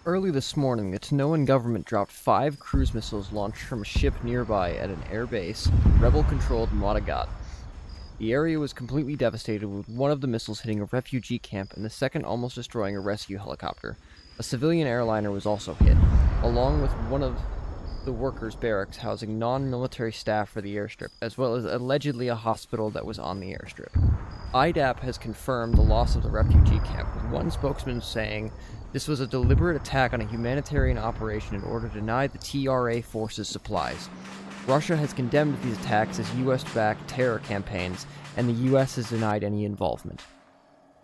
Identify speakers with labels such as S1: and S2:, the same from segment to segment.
S1: Early this morning, the Tanoan government dropped 5 cruise missiles launched from a ship nearby at an airbase in rebel-controlled Modagat. The area was completely devastated, with one of the missiles hitting a refugee camp and the second almost destroying a rescue helicopter. A civilian airliner was also hit, along with one of the workers' barracks housing non-military staff for the airstrip, as well as allegedly a hospital that was on the airstrip. IDAP has confirmed the loss of the refugee camp, with one spokesman saying this was a deliberate attack on a humanitarian operation in order to deny the TRA forces supplies. Russia has condemned these attacks as US-backed terror campaigns, and the US has denied any involvement.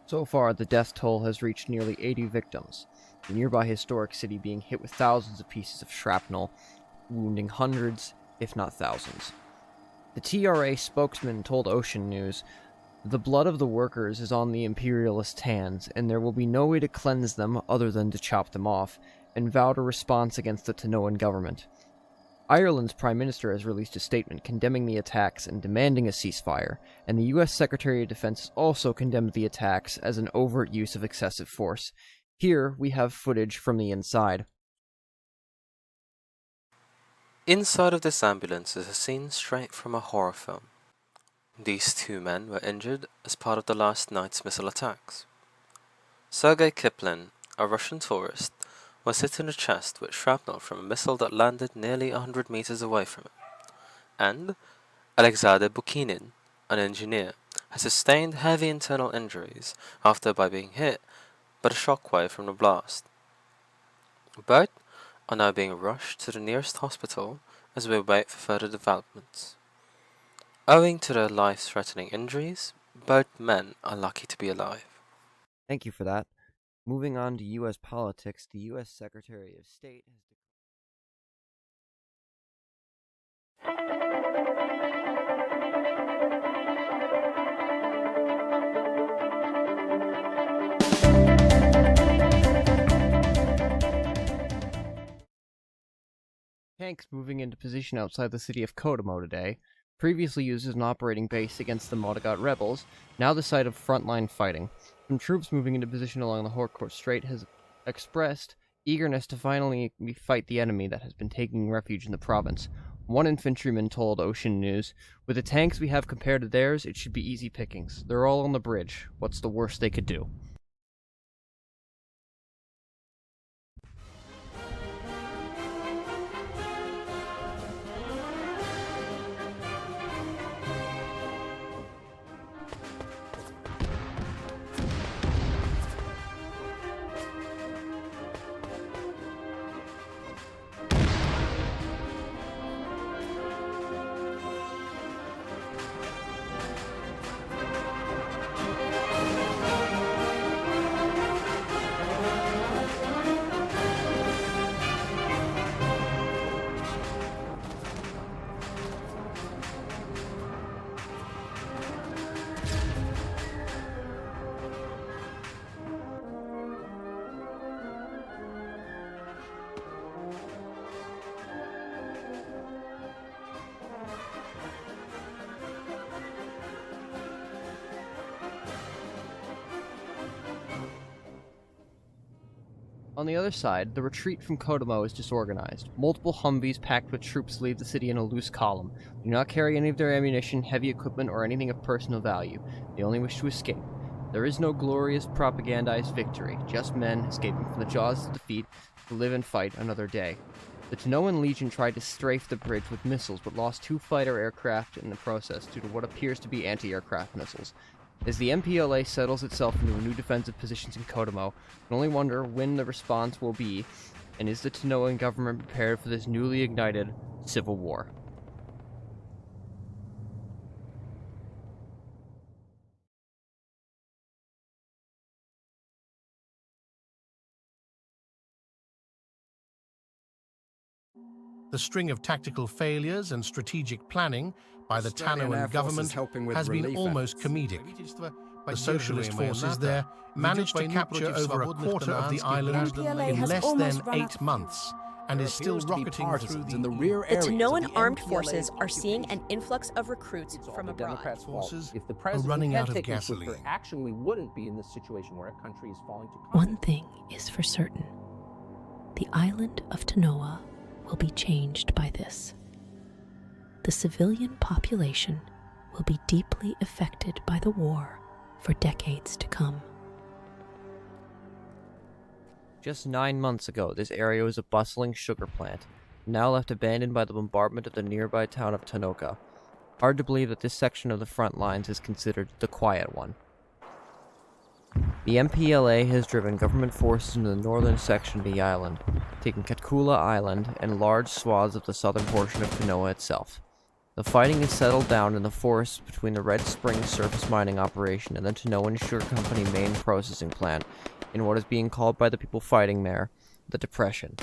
S1: So far, the death toll has reached nearly 80 victims, the nearby historic city being hit with thousands of pieces of shrapnel, wounding hundreds, if not thousands. The TRA spokesman told Ocean News, "The blood of the workers is on the imperialist hands, and there will be no way to cleanse them other than to chop them off," and vowed a response against the Tanoan government. Ireland's Prime Minister has released a statement condemning the attacks and demanding a ceasefire, and the US Secretary of Defense has also condemned the attacks as an overt use of excessive force. Here we have footage from the inside.
S2: Inside of this ambulance is a scene straight from a horror film. These 2 men were injured as part of the last night's missile attacks. Sergei Kiplin, a Russian tourist, was hit in the chest with shrapnel from a missile that landed nearly 100 meters away from him. And Alexander Bukinin, an engineer, has sustained heavy internal injuries after being hit by the shockwave from the blast. Both are now being rushed to the nearest hospital as we wait for further developments. Owing to their life-threatening injuries, both men are lucky to be alive.
S1: Thank you for that. Moving on to US politics, the US Secretary of State has tanks moving into position outside the city of Kokomo today, previously used as an operating base against the Modagat rebels, now the site of frontline fighting. Some troops moving into position along the Harcourt Strait has expressed eagerness to finally fight the enemy that has been taking refuge in the province. One infantryman told Ocean News, "With the tanks we have compared to theirs, it should be easy pickings. They're all on the bridge. What's the worst they could do?" On the other side, the retreat from Kokomo is disorganized. Multiple Humvees packed with troops leave the city in a loose column. They do not carry any of their ammunition, heavy equipment, or anything of personal value. They only wish to escape. There is no glorious propagandized victory, just men escaping from the jaws of defeat to live and fight another day. The Tanoan Legion tried to strafe the bridge with missiles, but lost 2 fighter aircraft in the process due to what appears to be anti-aircraft missiles. As the MPLA settles itself into new defensive positions in Kokomo, we can only wonder when the response will be, and is the Tanoan government prepared for this newly ignited civil war?
S3: The string of tactical failures and strategic planning by the Tanoan government has been almost comedic. The socialist forces there managed to capture over a quarter of the island in less than 8 months, and is still rocketing through the
S4: The Tanoan Armed Forces are seeing an influx of recruits from abroad.
S3: forces are running out of gasoline.
S5: action, we wouldn't be in this situation where a country is falling to
S6: One thing is for certain. The island of Tanoa will be changed by this. The civilian population will be deeply affected by the war for decades to come.
S1: Just 9 months ago, this area was a bustling sugar plant, now left abandoned by the bombardment of the nearby town of Tanoa. Hard to believe that this section of the front lines is considered the quiet one. The MPLA has driven government forces into the northern section of the island, taking Katkula Island and large swaths of the southern portion of Tanoa itself. The fighting is settled down in the forests between the Red Springs surface mining operation and the Tanoan Sugar Company main processing plant, in what is being called by the people fighting there, the Depression.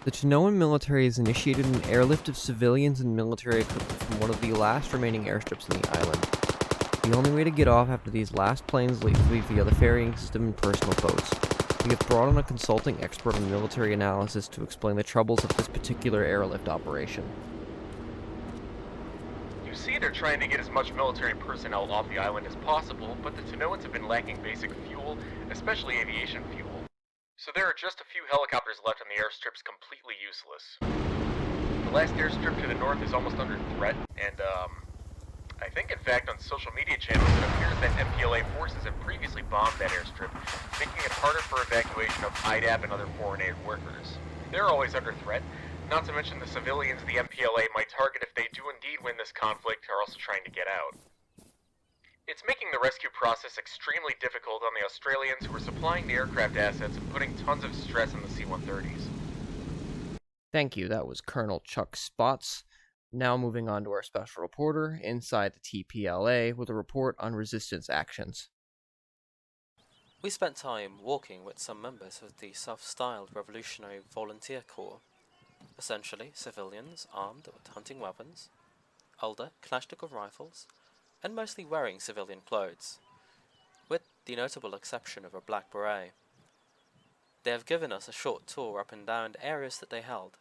S1: The Tanoan military has initiated an airlift of civilians and military equipment from one of the last remaining airstrips in the island. The only way to get off after these last planes leave will be via the ferrying system and personal boats. We have brought on a consulting expert on military analysis to explain the troubles of this particular airlift operation.
S7: You see, they're trying to get as much military personnel off the island as possible, but the Tanoans have been lacking basic fuel, especially aviation fuel. So there are just a few helicopters left and the airstrip's completely useless. The last airstrip to the north is almost under threat, and I think in fact on social media channels it appears that MPLA forces have previously bombed that airstrip, making it harder for evacuation of IDAP and other foreign aid workers. They're always under threat, not to mention the civilians the MPLA might target if they do indeed win this conflict are also trying to get out. It's making the rescue process extremely difficult on the Australians who are supplying the aircraft assets and putting tons of stress on the C-130s.
S1: Thank you, that was Colonel Chuck Spots. Now moving on to our special reporter inside the TPLA with a report on resistance actions.
S2: We spent time walking with some members of the self-styled Revolutionary Volunteer Corps, essentially civilians armed with hunting weapons, older Kalashnikov rifles, and mostly wearing civilian clothes, with the notable exception of a black beret. They have given us a short tour up and down areas that they held,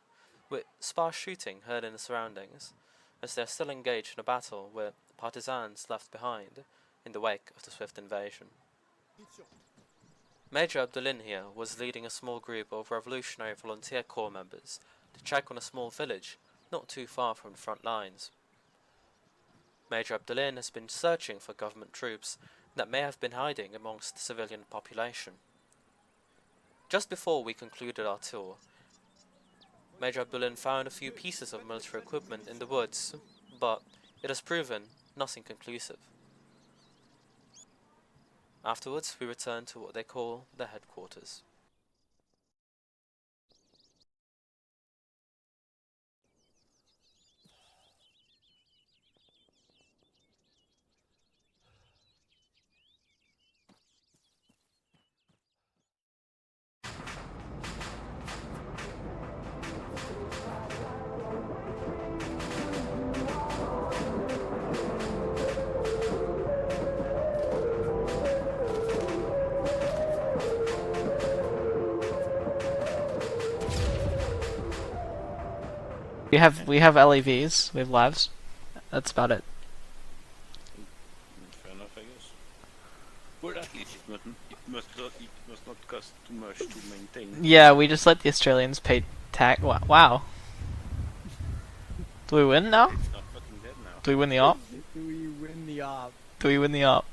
S2: with sparse shooting heard in the surroundings, as they are still engaged in a battle with partisans left behind in the wake of the swift invasion. Major Abdulin here was leading a small group of Revolutionary Volunteer Corps members to check on a small village not too far from the front lines. Major Abdulin has been searching for government troops that may have been hiding amongst the civilian population. Just before we concluded our tour, Major Abdulin found a few pieces of military equipment in the woods, but it has proven nothing conclusive. Afterwards, we returned to what they call their headquarters.
S8: We have LAVs, we have labs. That's about it.
S9: Fair enough, I guess. Well, at least it must not cost too much to maintain.
S8: Yeah, we just let the Australians pay tax. Wow. Do we win now?
S9: It's not fucking dead now.
S8: Do we win the op?
S5: Do we win the op?
S8: Do we win the op?